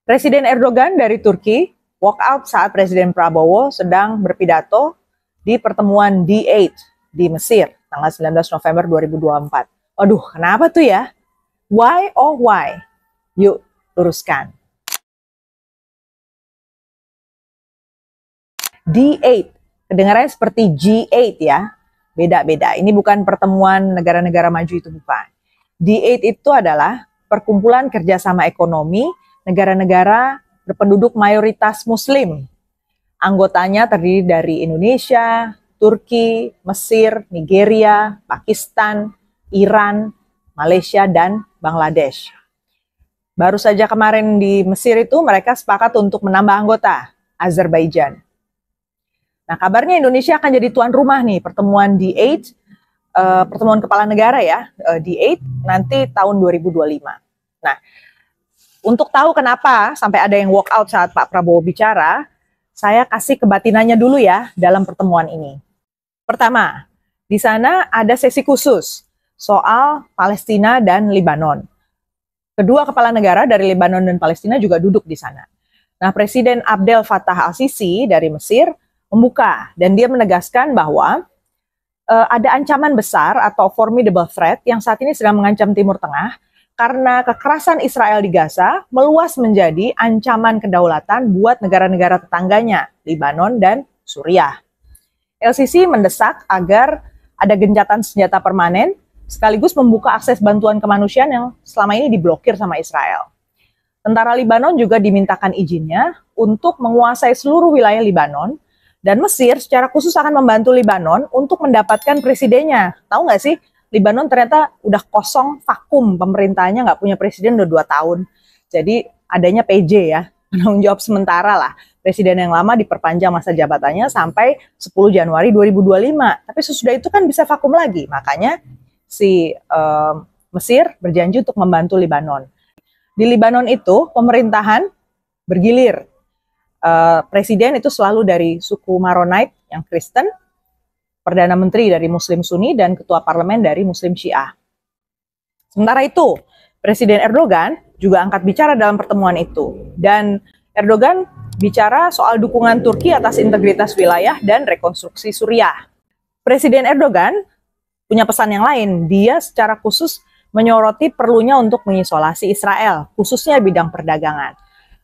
Presiden Erdogan dari Turki walk out saat Presiden Prabowo sedang berpidato di pertemuan D8 di Mesir tanggal 19 November 2024. Waduh, kenapa tuh ya? Why oh why? Yuk, luruskan. D8, kedengarannya seperti G8 ya. Beda-beda, ini bukan pertemuan negara-negara maju, itu bukan. D8 itu adalah perkumpulan kerjasama ekonomi negara-negara berpenduduk mayoritas Muslim. Anggotanya terdiri dari Indonesia, Turki, Mesir, Nigeria, Pakistan, Iran, Malaysia, dan Bangladesh. Baru saja kemarin di Mesir itu mereka sepakat untuk menambah anggota, Azerbaijan. Nah, kabarnya Indonesia akan jadi tuan rumah nih pertemuan D8, pertemuan kepala negara ya, D8 nanti tahun 2025. Nah, untuk tahu kenapa sampai ada yang walk out saat Pak Prabowo bicara, saya kasih kebatinannya dulu ya dalam pertemuan ini. Pertama, di sana ada sesi khusus soal Palestina dan Lebanon. Kedua kepala negara dari Lebanon dan Palestina juga duduk di sana. Nah, Presiden Abdel Fattah al-Sisi dari Mesir membuka dan dia menegaskan bahwa ada ancaman besar atau formidable threat yang saat ini sedang mengancam Timur Tengah karena kekerasan Israel di Gaza meluas menjadi ancaman kedaulatan buat negara-negara tetangganya, Lebanon dan Suriah. LCC mendesak agar ada gencatan senjata permanen sekaligus membuka akses bantuan kemanusiaan yang selama ini diblokir sama Israel. Tentara Lebanon juga dimintakan izinnya untuk menguasai seluruh wilayah Lebanon, dan Mesir secara khusus akan membantu Lebanon untuk mendapatkan presidennya. Tahu nggak sih, Lebanon ternyata udah kosong, vakum, pemerintahnya nggak punya presiden udah 2 tahun. Jadi adanya PJ ya, penanggung jawab sementara lah. Presiden yang lama diperpanjang masa jabatannya sampai 10 Januari 2025. Tapi sesudah itu kan bisa vakum lagi. Makanya si Mesir berjanji untuk membantu Lebanon. Di Lebanon itu pemerintahan bergilir. Presiden itu selalu dari suku Maronite yang Kristen, Perdana Menteri dari Muslim Sunni, dan Ketua Parlemen dari Muslim Syiah. Sementara itu, Presiden Erdogan juga angkat bicara dalam pertemuan itu. Dan Erdogan bicara soal dukungan Turki atas integritas wilayah dan rekonstruksi Suriah. Presiden Erdogan punya pesan yang lain. Dia secara khusus menyoroti perlunya untuk mengisolasi Israel, khususnya bidang perdagangan.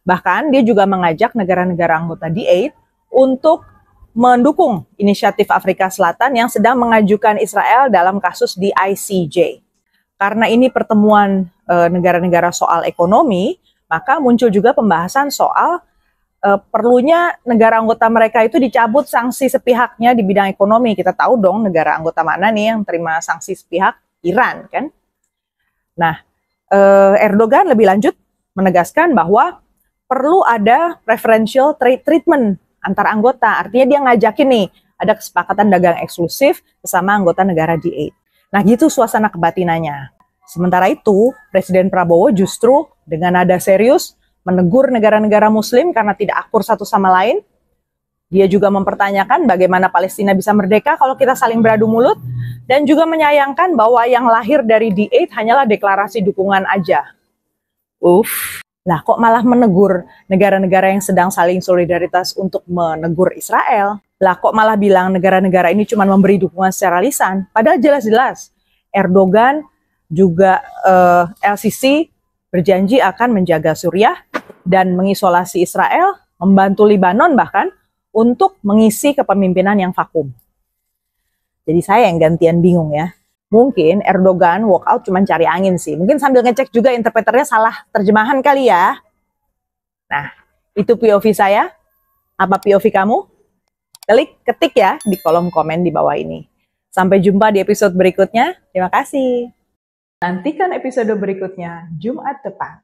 Bahkan dia juga mengajak negara-negara anggota D8 untuk mendukung inisiatif Afrika Selatan yang sedang mengajukan Israel dalam kasus di ICJ. Karena ini pertemuan negara-negara soal ekonomi, maka muncul juga pembahasan soal perlunya negara anggota mereka itu dicabut sanksi sepihaknya di bidang ekonomi. Kita tahu dong negara anggota mana nih yang terima sanksi sepihak, Iran kan. Nah, Erdogan lebih lanjut menegaskan bahwa perlu ada preferential trade treatment antar anggota, artinya dia ngajakin nih, ada kesepakatan dagang eksklusif bersama anggota negara D8. Nah gitu suasana kebatinannya. Sementara itu, Presiden Prabowo justru dengan nada serius menegur negara-negara Muslim karena tidak akur satu sama lain. Dia juga mempertanyakan bagaimana Palestina bisa merdeka kalau kita saling beradu mulut, dan juga menyayangkan bahwa yang lahir dari D8 hanyalah deklarasi dukungan aja. Lah kok malah menegur negara-negara yang sedang saling solidaritas untuk menegur Israel? Lah kok malah bilang negara-negara ini cuma memberi dukungan secara lisan? Padahal jelas-jelas Erdogan juga LCC berjanji akan menjaga Suriah dan mengisolasi Israel, membantu Lebanon bahkan untuk mengisi kepemimpinan yang vakum. Jadi saya yang gantian bingung ya. Mungkin Erdogan walk out cuma cari angin sih. Mungkin sambil ngecek juga interpreternya salah terjemahan kali ya. Nah, itu POV saya. Apa POV kamu? Ketik ya di kolom komen di bawah ini. Sampai jumpa di episode berikutnya. Terima kasih. Nantikan episode berikutnya Jumat depan.